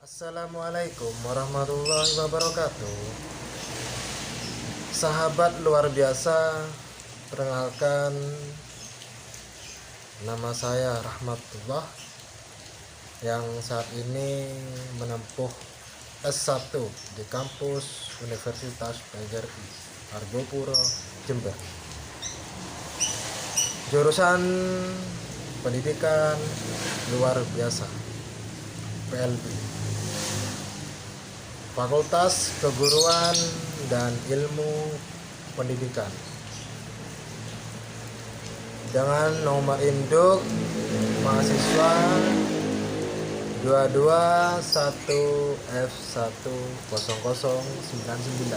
Assalamualaikum warahmatullahi wabarakatuh. Sahabat luar biasa, perkenalkan nama saya Rahmatullah yang saat ini menempuh S1 di kampus Universitas PGRI Argopuro, Jember. Jurusan Pendidikan Luar Biasa PLB. Fakultas Keguruan dan Ilmu Pendidikan dengan nomor induk mahasiswa 221F10099.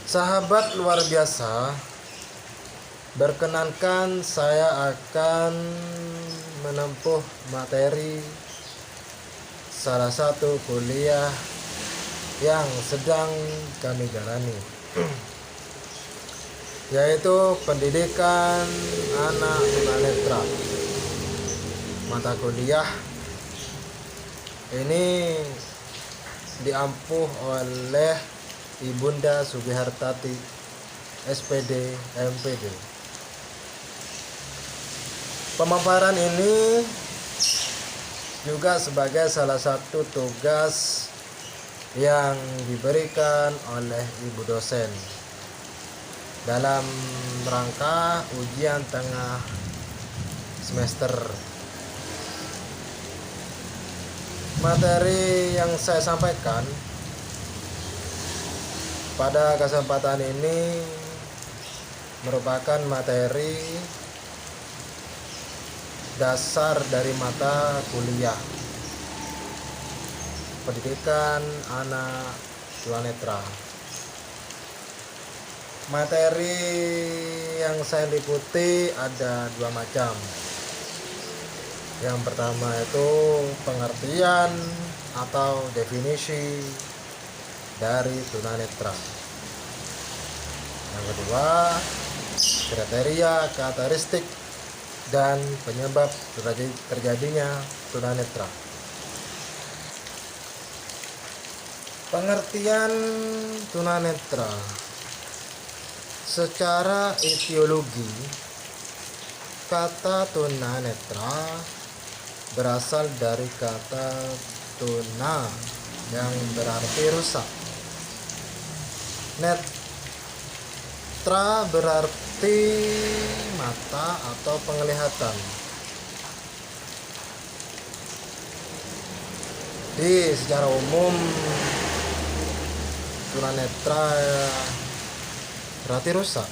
Sahabat luar biasa, berkenankan saya akan menempuh materi salah satu kuliah yang sedang kami jalani, yaitu pendidikan anak tunanetra. Mata kuliah ini diampuh oleh Ibunda Sugihartati SPD MPD. Pemaparan ini juga sebagai salah satu tugas yang diberikan oleh ibu dosen dalam rangka ujian tengah semester. Materi yang saya sampaikan pada kesempatan ini merupakan materi dasar dari mata kuliah pendidikan anak tunanetra. Materi yang saya liputi ada dua macam. Yang pertama itu pengertian atau definisi dari tunanetra. Yang kedua, kriteria, karakteristik dan penyebab terjadinya tunanetra. Pengertian tunanetra secara etiologi, kata tunanetra berasal dari kata tuna yang berarti rusak. Netra berarti mata atau penglihatan. Di secara umum tunanetra berarti rusak.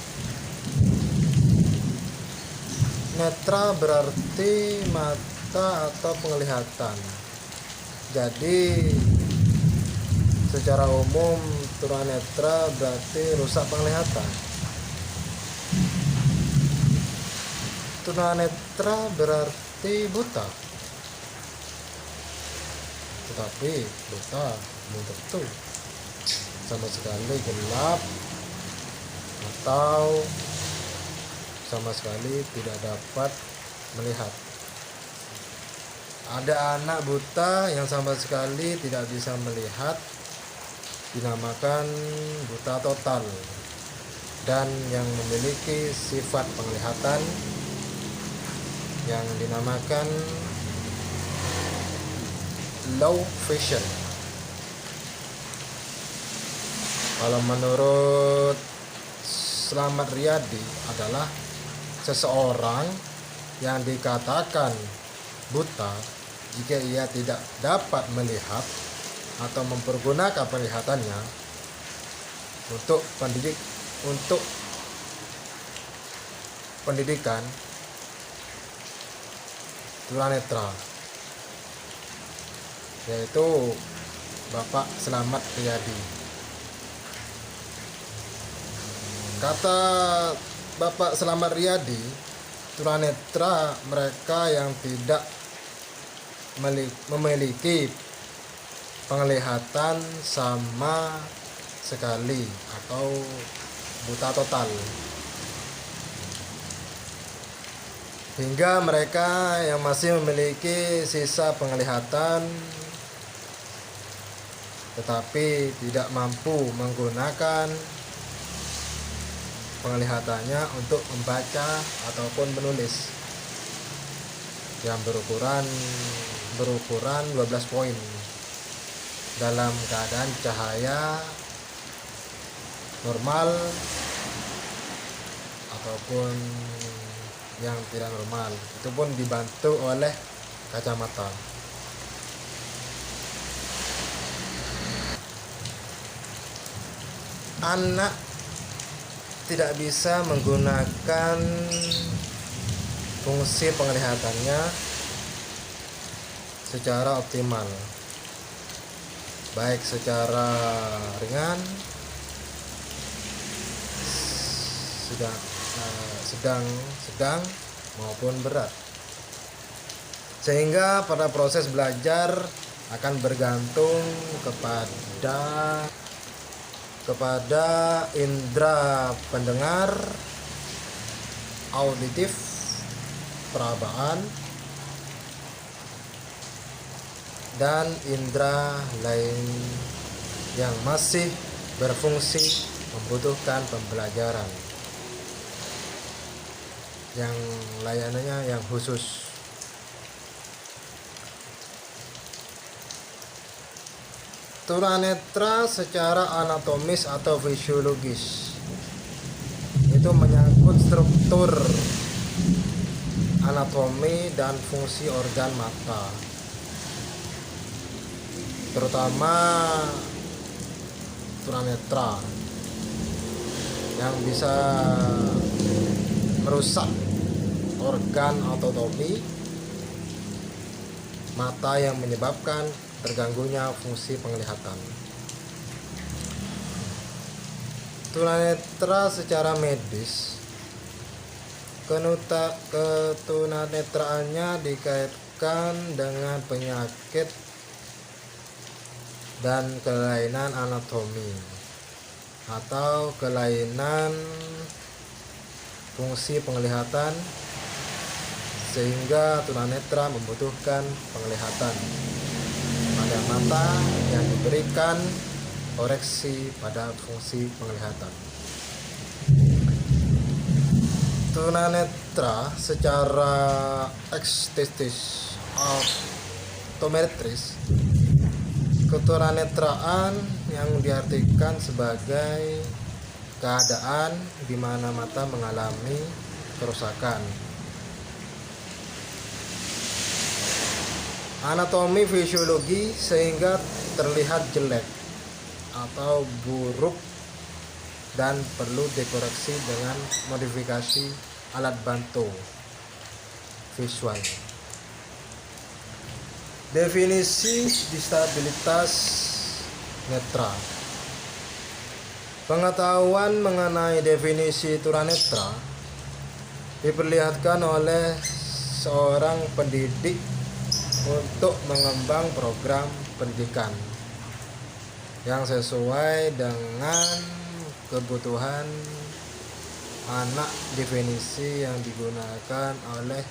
Netra berarti mata atau penglihatan. Jadi secara umum tunanetra berarti rusak penglihatan. Tunanetra berarti buta, tetapi buta belum tentu sama sekali gelap atau sama sekali tidak dapat melihat. Ada anak buta yang sama sekali tidak bisa melihat, dinamakan buta total, dan yang memiliki sifat penglihatan yang dinamakan low vision. Kalau menurut Slamet Riyadi adalah seseorang yang dikatakan buta jika ia tidak dapat melihat atau mempergunakan penglihatannya untuk pendidikan tunanetra, yaitu Bapak Slamet Riyadi. Kata Bapak Slamet Riyadi, tunanetra mereka yang tidak memiliki penglihatan sama sekali atau buta total. hingga mereka yang masih memiliki sisa penglihatan tetapi tidak mampu menggunakan penglihatannya untuk membaca ataupun menulis yang berukuran 12 poin dalam keadaan cahaya normal ataupun yang tidak normal, itu pun dibantu oleh kacamata. Anak tidak bisa menggunakan fungsi penglihatannya secara optimal, baik secara ringan, sedang maupun berat, sehingga pada proses belajar akan bergantung kepada indera pendengar, auditif, perabaan, dan indera lain yang masih berfungsi membutuhkan pembelajaran yang layanannya yang khusus. Tunanetra secara anatomis atau fisiologis itu menyangkut struktur anatomi dan fungsi organ mata, terutama tunanetra yang bisa merusak organ autonomi mata yang menyebabkan terganggunya fungsi penglihatan. Tunanetra secara medis, ketunanetraannya dikaitkan dengan penyakit dan kelainan anatomi atau kelainan fungsi penglihatan, sehingga tunanetra membutuhkan penglihatan pada mata yang diberikan koreksi pada fungsi penglihatan. Tunanetra secara estetis optometris, ketunanetraan yang diartikan sebagai keadaan di mana mata mengalami kerusakan. Anatomi fisiologi sehingga terlihat jelek atau buruk dan perlu dikoreksi dengan modifikasi alat bantu visual. Definisi disabilitas netra. Pengetahuan mengenai definisi tunanetra diperlihatkan oleh seorang pendidik untuk mengembang program pendidikan yang sesuai dengan kebutuhan anak. Definisi yang digunakan oleh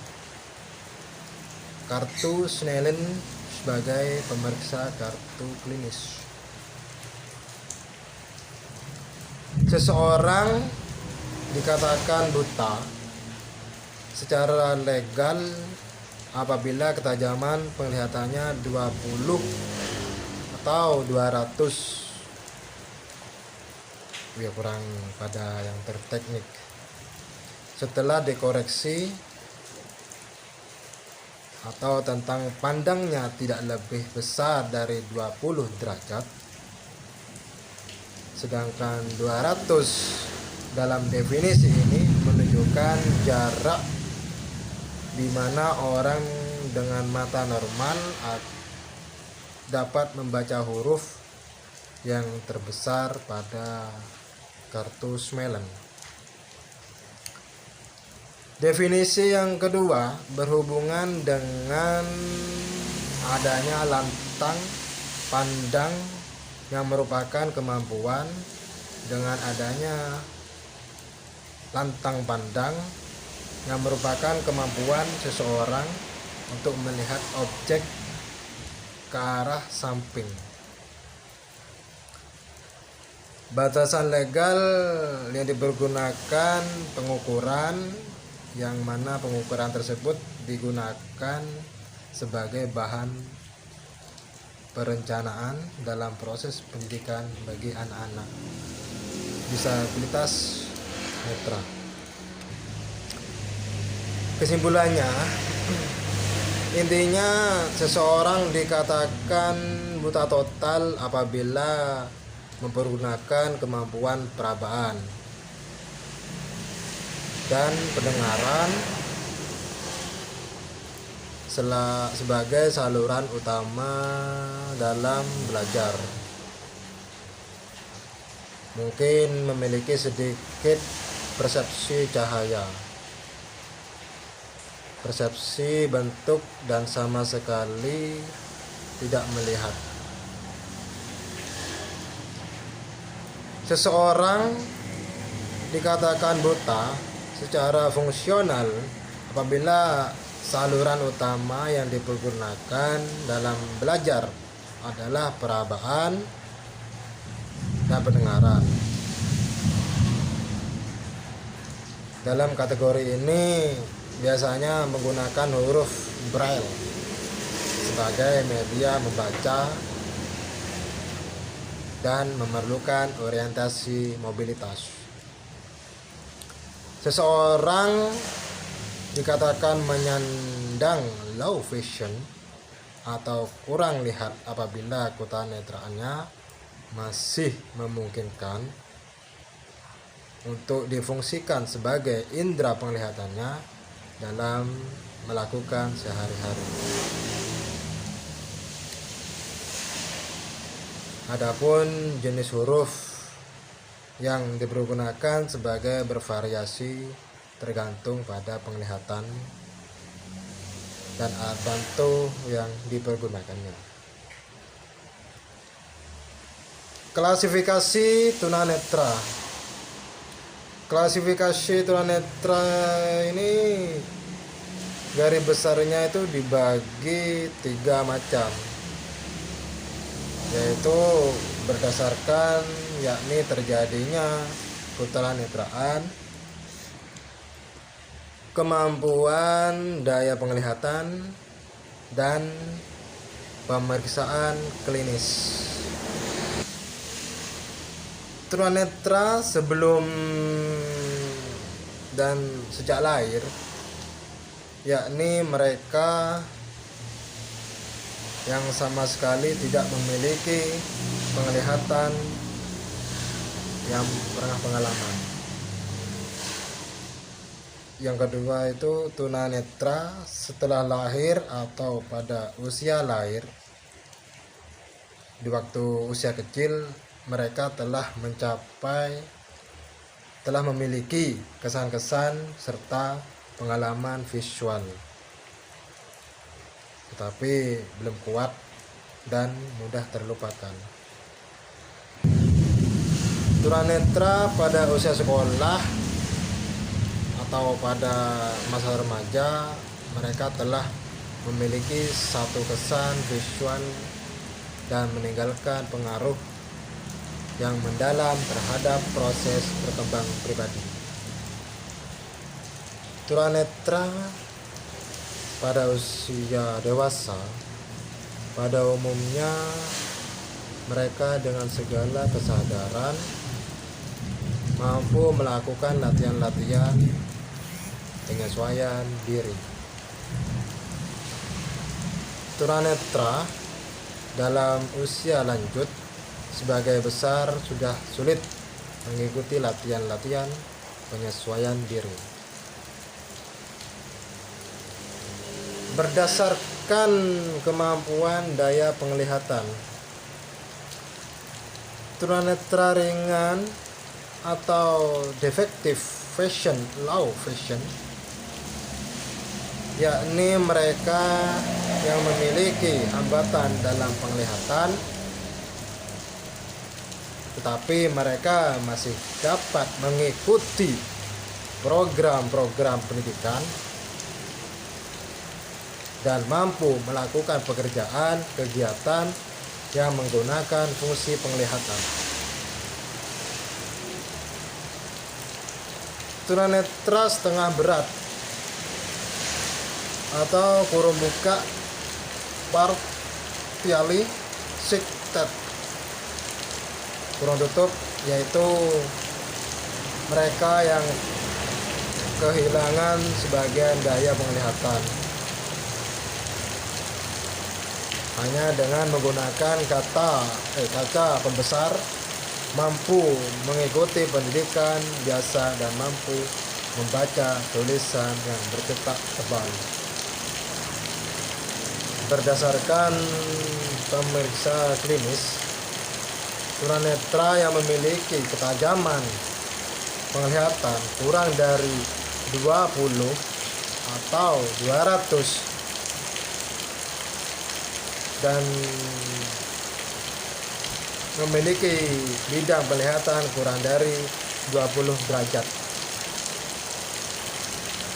kartu Snellen sebagai pemeriksa kartu klinis. Seseorang dikatakan buta secara legal apabila ketajaman penglihatannya 20 atau 200, ya kurang pada yang terteknik, setelah dikoreksi, atau tentang pandangnya tidak lebih besar dari 20 derajat, sedangkan 200 dalam definisi ini menunjukkan jarak di mana orang dengan mata normal dapat membaca huruf yang terbesar pada kartu Snellen. Definisi yang kedua berhubungan dengan adanya lantang pandang yang merupakan kemampuan. Dengan adanya lantang pandang yang merupakan kemampuan seseorang untuk melihat objek ke arah samping. Batasan legal yang dipergunakan pengukuran, yang mana pengukuran tersebut digunakan sebagai bahan perencanaan dalam proses pendidikan bagi anak-anak disabilitas netra. Kesimpulannya, intinya seseorang dikatakan buta total apabila mempergunakan kemampuan perabaan dan pendengaran sebagai saluran utama dalam belajar. Mungkin memiliki sedikit persepsi cahaya, persepsi bentuk, dan sama sekali tidak melihat. Seseorang dikatakan buta secara fungsional apabila saluran utama yang dipergunakan dalam belajar adalah perabaan dan pendengaran. Dalam kategori ini biasanya menggunakan huruf Braille sebagai media membaca dan memerlukan orientasi mobilitas. Seseorang dikatakan menyandang low vision atau kurang lihat apabila kota netraannya masih memungkinkan untuk difungsikan sebagai indera penglihatannya dalam melakukan sehari-hari. Adapun jenis huruf yang dipergunakan sebagai bervariasi tergantung pada penglihatan dan alat bantu yang dipergunakannya. Klasifikasi tunanetra. Klasifikasi tunanetra ini garis besarnya itu dibagi 3 macam, yaitu berdasarkan yakni terjadinya ketunanetraan, kemampuan daya penglihatan, dan pemeriksaan klinis. Tunanetra sebelum dan sejak lahir, yakni mereka yang sama sekali tidak memiliki penglihatan yang pernah pengalaman. Yang kedua itu tunanetra setelah lahir atau pada usia lahir. Di waktu usia kecil mereka telah memiliki kesan-kesan serta pengalaman visual, tetapi belum kuat dan mudah terlupakan. Tunanetra pada usia sekolah atau pada masa remaja, mereka telah memiliki satu kesan visual dan meninggalkan pengaruh yang mendalam terhadap proses berkembang pribadi. Tunanetra pada usia dewasa, pada umumnya mereka dengan segala kesadaran mampu melakukan latihan-latihan penyesuaian diri. Tunanetra dalam usia lanjut sebagai besar sudah sulit mengikuti latihan-latihan penyesuaian diri. Berdasarkan kemampuan daya penglihatan, tunanetra ringan atau defective vision, low vision, yakni mereka yang memiliki hambatan dalam penglihatan tetapi mereka masih dapat mengikuti program-program pendidikan dan mampu melakukan pekerjaan kegiatan yang menggunakan fungsi penglihatan. Tunanetra setengah berat atau kurung buka partially sighted kurung tutup, yaitu mereka yang kehilangan sebagian daya penglihatan hanya dengan menggunakan kaca pembesar, mampu mengikuti pendidikan biasa dan mampu membaca tulisan yang bercetak tebal. Berdasarkan pemeriksa klinis, tunanetra yang memiliki ketajaman penglihatan kurang dari 20 atau 200 dan memiliki bidang penglihatan kurang dari 20 derajat.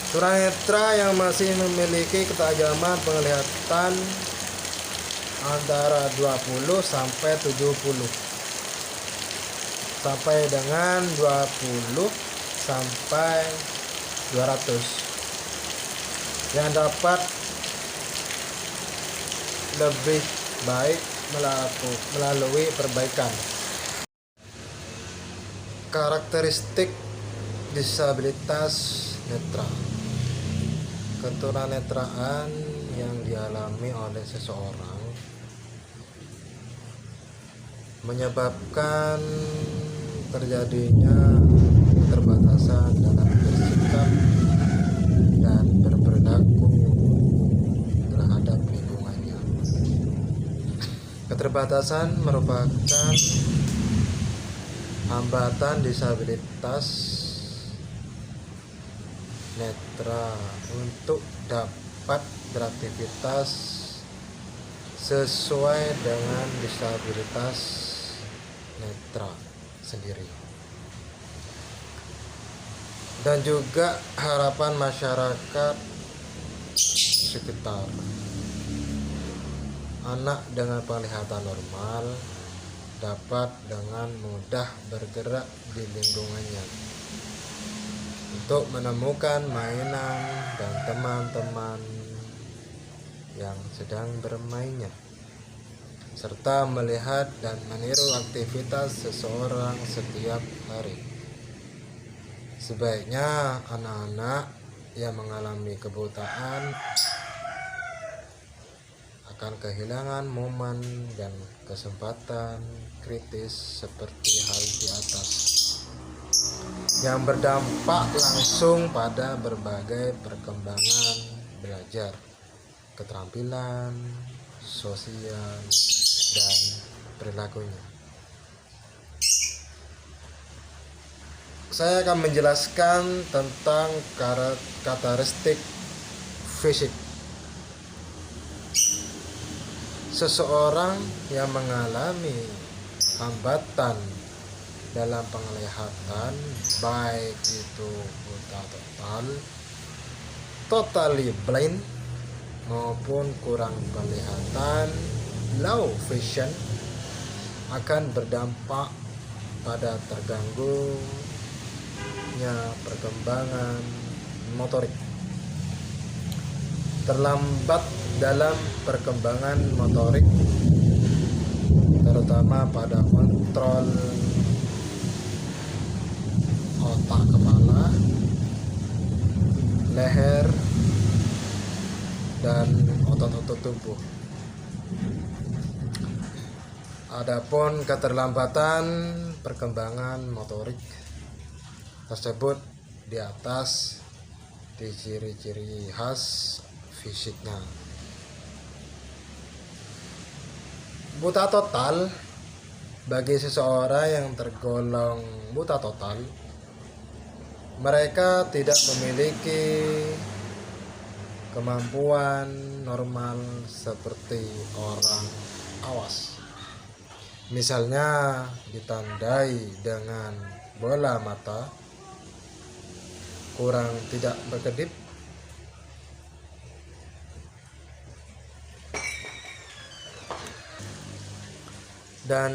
Tunanetra yang masih memiliki ketajaman penglihatan antara 20 sampai 70 sampai dengan 20 sampai 200 yang dapat lebih baik melalui perbaikan. Karakteristik disabilitas netra. Ketunanetraan yang dialami oleh seseorang menyebabkan terjadinya keterbatasan dalam bersikap dan berperilaku terhadap lingkungannya. Keterbatasan merupakan hambatan disabilitas netra untuk dapat beraktivitas sesuai dengan disabilitas netra sendiri, dan juga harapan masyarakat sekitar. Anak dengan penglihatan normal dapat dengan mudah bergerak di lingkungannya untuk menemukan mainan dan teman-teman yang sedang bermainnya, serta melihat dan meniru aktivitas seseorang setiap hari. Sebaiknya anak-anak yang mengalami kebutaan akan kehilangan momen dan kesempatan kritis seperti hal di atas, yang berdampak langsung pada berbagai perkembangan belajar, keterampilan sosial, dan perilakunya. Saya akan menjelaskan tentang karakteristik fisik. Seseorang yang mengalami hambatan dalam penglihatan, baik itu buta total, totally blind, maupun kurang penglihatan, low vision, akan berdampak pada terganggunya perkembangan motorik, terlambat dalam perkembangan motorik, terutama pada kontrol otak kepala, leher, dan otot-otot tubuh. Adapun keterlambatan perkembangan motorik tersebut di atas di ciri-ciri khas fisiknya. Buta total, bagi seseorang yang tergolong buta total, mereka tidak memiliki kemampuan normal seperti orang awas. Misalnya ditandai dengan bola mata, kurang tidak berkedip, dan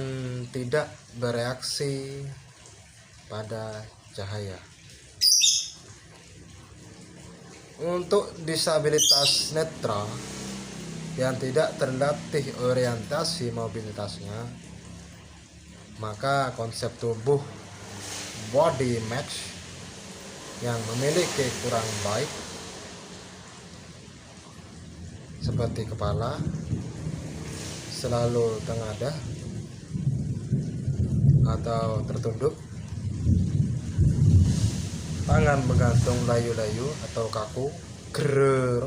tidak bereaksi pada cahaya. Untuk disabilitas netra yang tidak terlatih orientasi mobilitasnya, maka konsep tubuh body match yang memiliki kurang baik seperti kepala selalu tengadah atau tertunduk, tangan menggantung layu-layu atau kaku, gerer,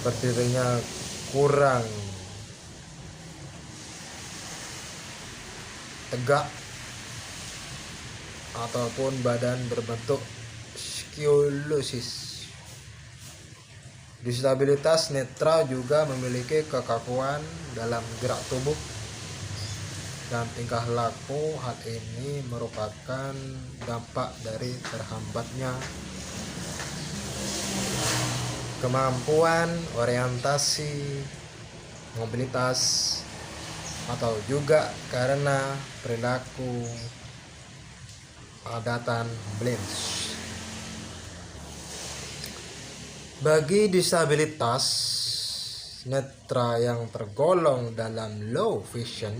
berdirinya kurang tegak, ataupun badan berbentuk skiosis. Disabilitas netra juga memiliki kekakuan dalam gerak tubuh dan tingkah laku. Hal ini merupakan dampak dari terhambatnya kemampuan orientasi mobilitas, atau juga karena perilaku padatan blinds. Bagi disabilitas netra yang tergolong dalam low vision,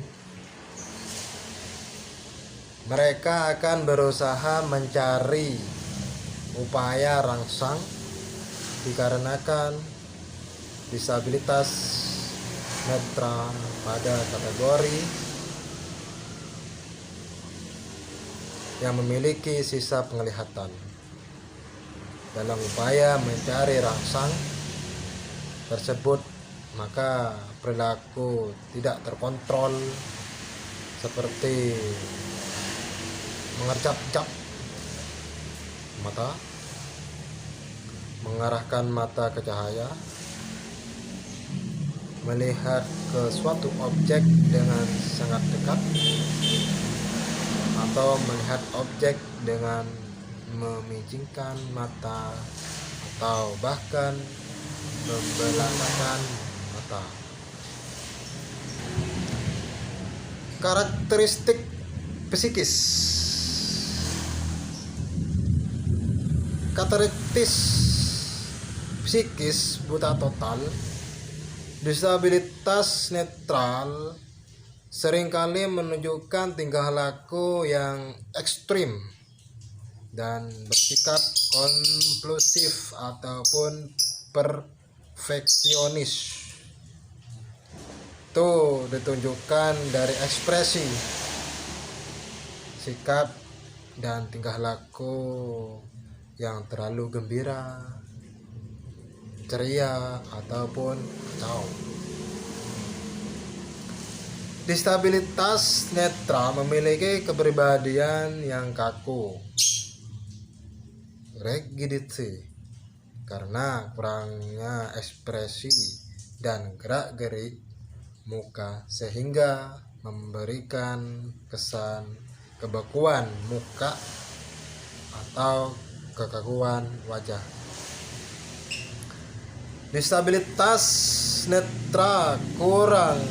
mereka akan berusaha mencari upaya rangsang dikarenakan disabilitas netra pada kategori yang memiliki sisa penglihatan. Dalam upaya mencari rangsang tersebut, maka perilaku tidak terkontrol seperti mengercap-cap mata, mengarahkan mata ke cahaya, melihat ke suatu objek dengan sangat dekat, atau melihat objek dengan memijingkan mata, atau bahkan membelalakan mata. Karakteristik psikis. Karakteristik psikis buta total. Disabilitas netral seringkali menunjukkan tingkah laku yang ekstrim dan bersikap kompulsif ataupun perfeksionis. Itu ditunjukkan dari ekspresi, sikap, dan tingkah laku yang terlalu gembira, ceria, ataupun kacau. Disabilitas netra memiliki kepribadian yang kaku, rigidity, karena kurangnya ekspresi dan gerak-gerik muka, sehingga memberikan kesan kebekuan muka atau kekakuan wajah. Disabilitas netra kurang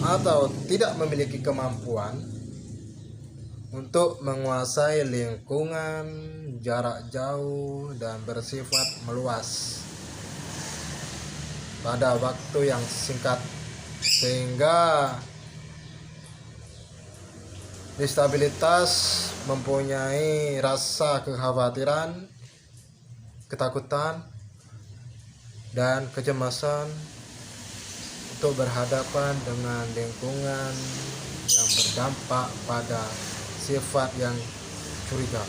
atau tidak memiliki kemampuan untuk menguasai lingkungan jarak jauh dan bersifat meluas pada waktu yang singkat, sehingga disabilitas mempunyai rasa kekhawatiran, ketakutan, dan kecemasan untuk berhadapan dengan lingkungan yang berdampak pada sifat yang curiga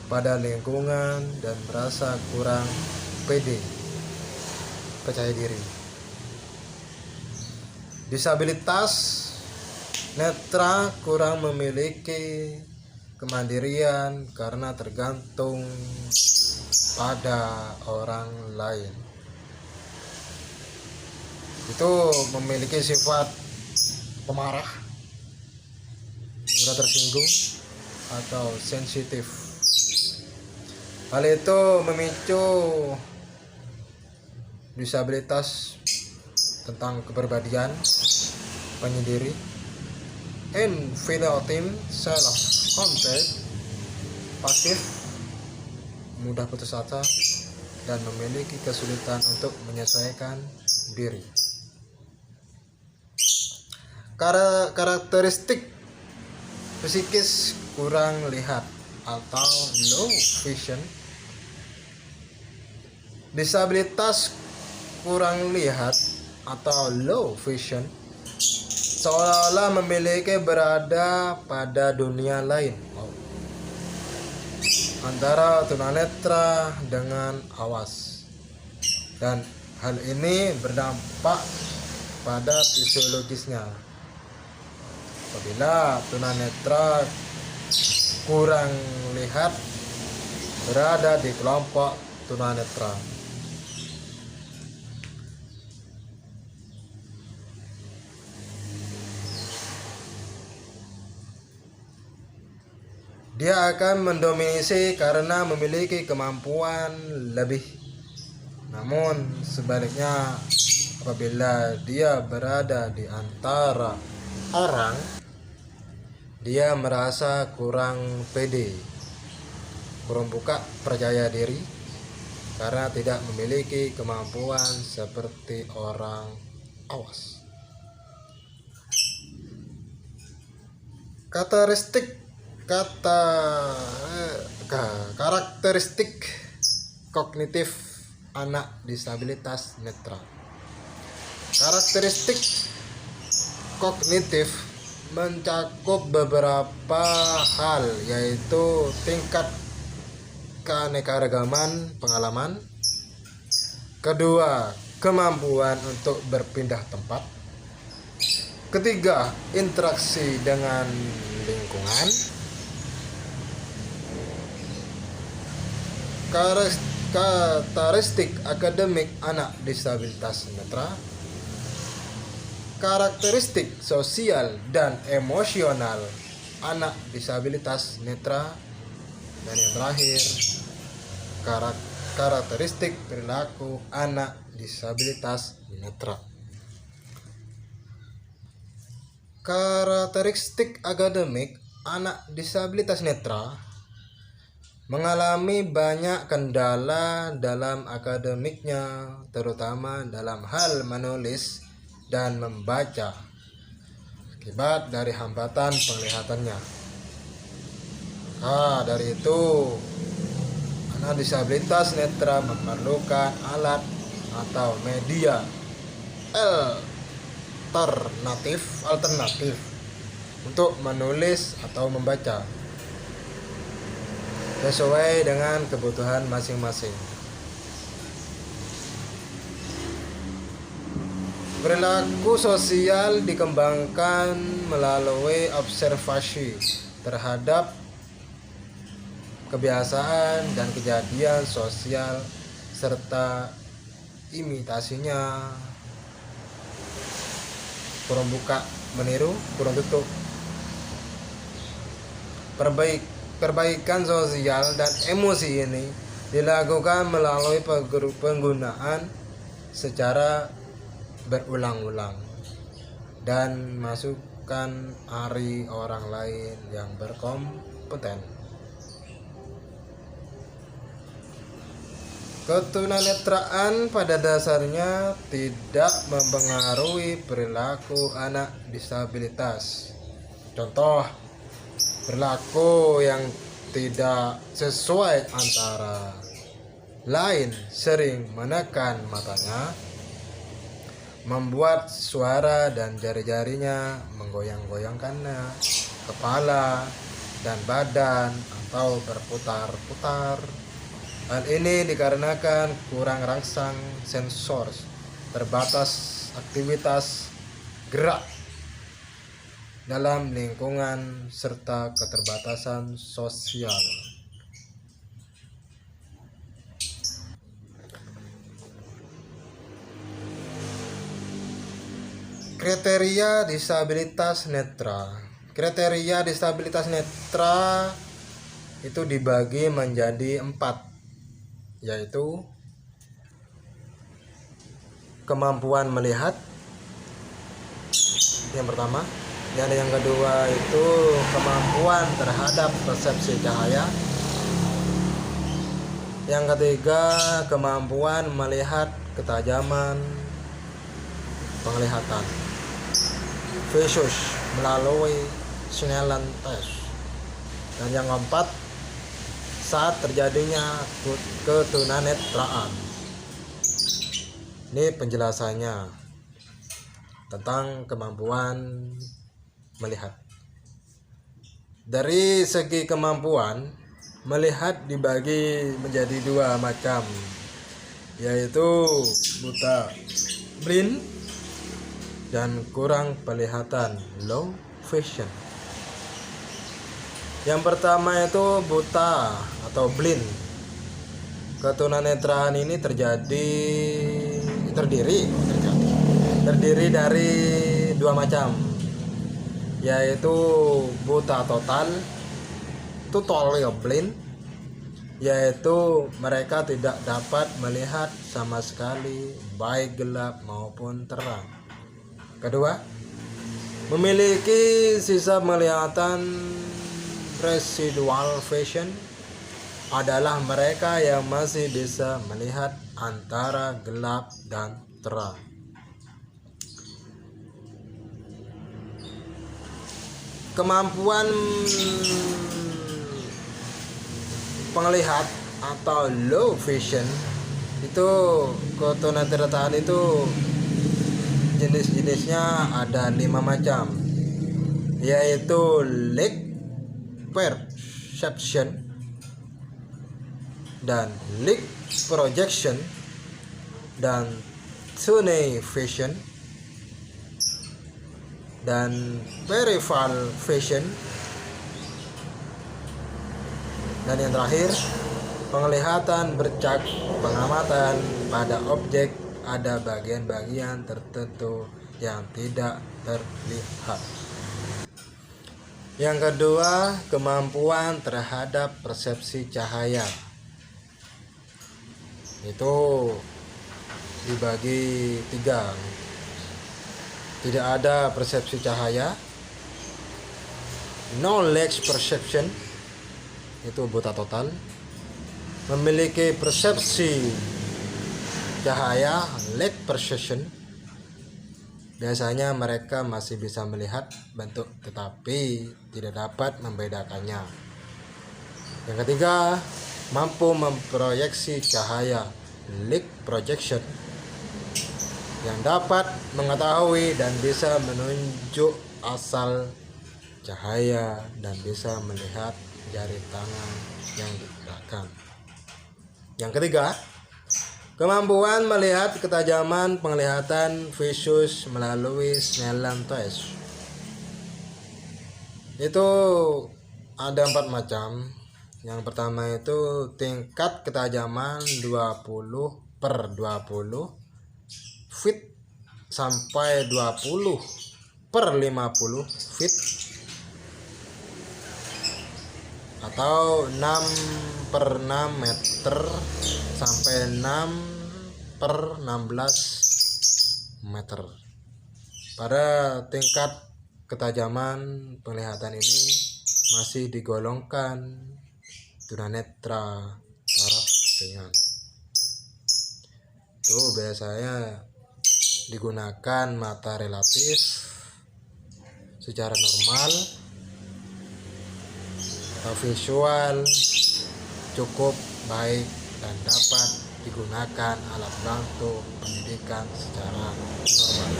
pada lingkungan dan merasa kurang pede, percaya diri. Disabilitas netra kurang memiliki kemandirian karena tergantung pada orang lain. Itu memiliki sifat pemarah, mudah tersinggung, atau sensitif. Hal itu memicu disabilitas tentang kepribadian penyendiri, inferiority, self concept, pasif, mudah putus asa, dan memiliki kesulitan untuk menyesuaikan diri. Karakteristik psikis kurang lihat atau low vision. Disabilitas kurang lihat atau low vision seolah-olah memiliki berada pada dunia lain antara tunanetra dengan awas, dan hal ini berdampak pada fisiologisnya. Apabila tunanetra kurang lihat berada di kelompok tunanetra, dia akan mendominasi karena memiliki kemampuan lebih. Namun sebaliknya, apabila dia berada di antara orang, dia merasa kurang pede, kurang percaya diri karena tidak memiliki kemampuan seperti orang awas. Karakteristik kognitif anak disabilitas netra. Karakteristik kognitif mencakup beberapa hal, yaitu tingkat keanekaragaman pengalaman. Kedua, kemampuan untuk berpindah tempat. Ketiga, interaksi dengan lingkungan. Karakteristik akademik anak disabilitas netra. Karakteristik sosial dan emosional anak disabilitas netra. Dan yang terakhir, karakteristik perilaku anak disabilitas netra. Karakteristik akademik anak disabilitas netra mengalami banyak kendala dalam akademiknya, terutama dalam hal menulis dan membaca akibat dari hambatan penglihatannya. Dari itu, anak disabilitas netra memerlukan alat atau media alternatif untuk menulis atau membaca sesuai dengan kebutuhan masing-masing. Perilaku sosial dikembangkan melalui observasi terhadap kebiasaan dan kejadian sosial serta imitasinya. Kurung buka meniru, kurung tutup. Perbaikan sosial dan emosi ini dilakukan melalui penggunaan secara berulang-ulang dan masukan dari orang lain yang berkompeten. Ketunanetraan pada dasarnya tidak mempengaruhi perilaku anak disabilitas. Contoh, perilaku yang tidak sesuai antara lain sering menekan matanya, membuat suara dan jari-jarinya menggoyang-goyangkannya, kepala dan badan atau berputar-putar. Hal ini dikarenakan kurang rangsang sensor, terbatas aktivitas gerak dalam lingkungan, serta keterbatasan sosial. Kriteria disabilitas netra. Kriteria distabilitas netra itu dibagi menjadi 4, yaitu kemampuan melihat yang pertama, dan yang kedua itu kemampuan terhadap persepsi cahaya, yang ketiga kemampuan melihat ketajaman penglihatan visus melalui Snellen test, dan yang keempat saat terjadinya ketunanetraan. Ini penjelasannya tentang kemampuan melihat. Dari segi kemampuan melihat dibagi menjadi 2 macam, yaitu buta blind dan kurang penglihatan low vision. Yang pertama itu buta atau blind. Ketunanetraan ini terdiri dari 2 macam, yaitu buta total, totally blind, yaitu mereka tidak dapat melihat sama sekali baik gelap maupun terang. Kedua, memiliki sisa penglihatan residual vision, adalah mereka yang masih bisa melihat antara gelap dan terang. Kemampuan penglihat atau low vision itu, ketunanetraan itu jenis-jenisnya ada 5 macam, yaitu light perception dan light projection dan tunnel vision dan peripheral vision, dan yang terakhir penglihatan bercak pengamatan pada objek, ada bagian-bagian tertentu yang tidak terlihat. Yang kedua, kemampuan terhadap persepsi cahaya itu dibagi 3. Tidak ada persepsi cahaya, knowledge perception itu buta total. Memiliki persepsi cahaya, light perception, biasanya mereka masih bisa melihat bentuk tetapi tidak dapat membedakannya. Yang ketiga, mampu memproyeksi cahaya, light projection, yang dapat mengetahui dan bisa menunjuk asal cahaya dan bisa melihat jari tangan yang digerakkan. Yang ketiga, kemampuan melihat ketajaman penglihatan visus melalui Snellen test. Itu ada 4 macam. Yang pertama itu tingkat ketajaman 20/20 feet sampai 20/50 feet, atau 6/6 meter sampai 6/16 meter. Pada tingkat ketajaman penglihatan ini masih digolongkan tunanetra taraf ringan. Itu biasanya digunakan mata relatif secara normal atau visual cukup baik dan dapat digunakan alat bantu pendidikan secara normal.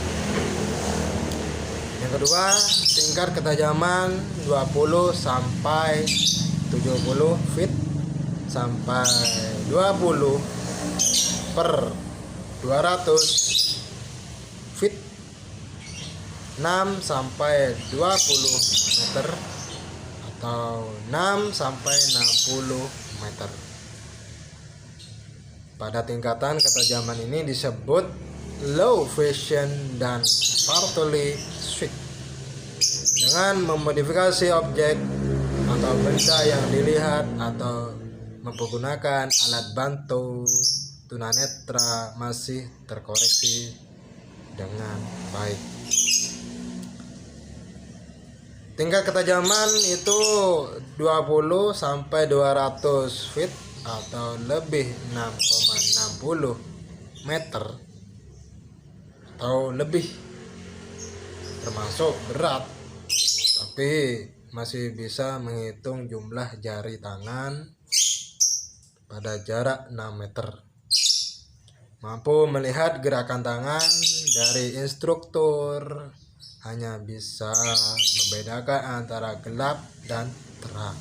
Yang kedua, tingkat ketajaman 20 sampai 70 feet sampai 20/200 feet, 6 sampai 20 meter atau 6 sampai 60 meter. Pada tingkatan ketajaman ini disebut low vision dan partly sight. dengan memodifikasi objek atau benda yang dilihat atau menggunakan alat bantu, tunanetra masih terkoreksi dengan baik. Tingkat ketajaman itu 20 sampai 200 feet atau lebih 6,60 meter atau lebih, termasuk berat, tapi masih bisa menghitung jumlah jari tangan pada jarak 6 meter. Mampu melihat gerakan tangan dari instruktur, hanya bisa membedakan antara gelap dan terang.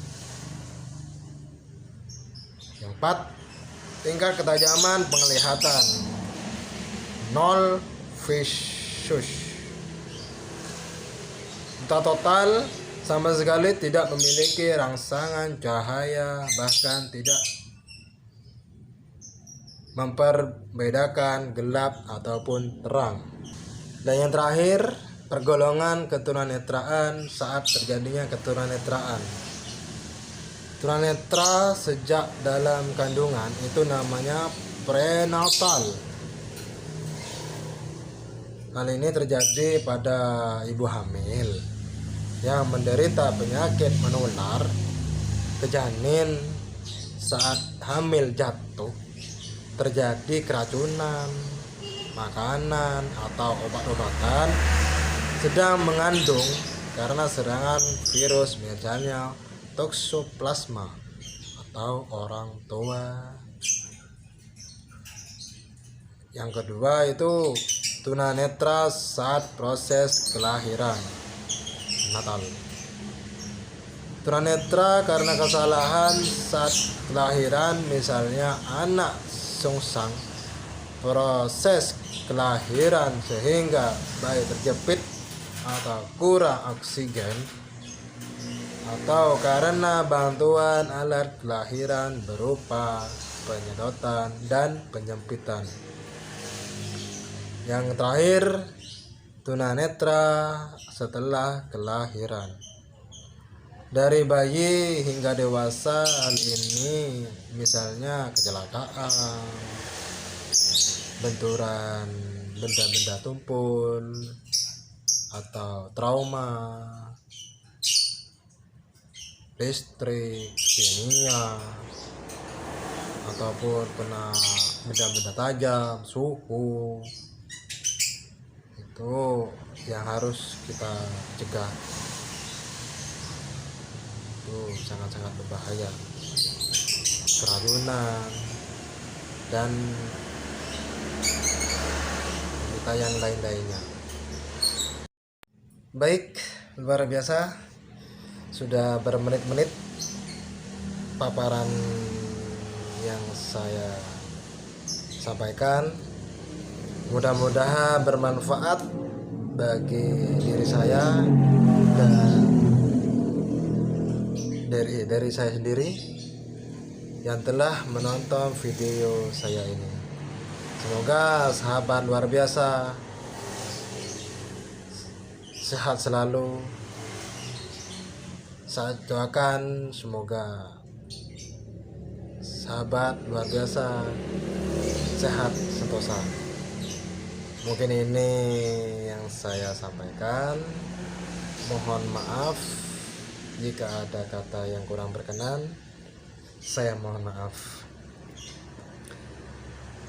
Yang 4, tingkat ketajaman penglihatan 0 visus. Total sama sekali tidak memiliki rangsangan cahaya, bahkan tidak memperbedakan gelap ataupun terang. Dan yang terakhir, pergolongan ketunanetraan saat terjadinya ketunanetraan. Tunanetra sejak dalam kandungan itu namanya prenatal. Hal ini terjadi pada ibu hamil yang menderita penyakit menular ke janin. Saat hamil jatuh, terjadi keracunan makanan atau obat-obatan sedang mengandung karena serangan virus, misalnya toksoplasma atau orang tua. Yang kedua itu tunanetra saat proses kelahiran natal. Tunanetra karena kesalahan saat kelahiran, misalnya anak sungsang proses kelahiran sehingga bayi terjepit atau kurang oksigen, atau karena bantuan alat kelahiran berupa penyedotan dan penyempitan. Yang terakhir, tunanetra setelah kelahiran. Dari bayi hingga dewasa, hal ini misalnya kecelakaan, benturan benda-benda tumpul, atau trauma, listrik, kimia, ataupun kena benda-benda tajam, suhu, itu yang harus kita cegah. Itu sangat-sangat berbahaya, keracunan dan kita yang lain-lainnya. Baik, luar biasa, sudah bermenit-menit paparan yang saya sampaikan. Mudah-mudahan bermanfaat bagi diri saya dan dari saya sendiri yang telah menonton video saya ini. Semoga sahabat luar biasa sehat selalu. Saya doakan semoga sahabat luar biasa sehat sentosa. Mungkin ini yang saya sampaikan. Mohon maaf jika ada kata yang kurang berkenan. Saya mohon maaf.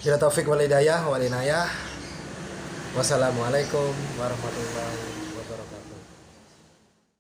Bila taufik wal hidayah wal inayah. Wassalamualaikum warahmatullahi wabarakatuh.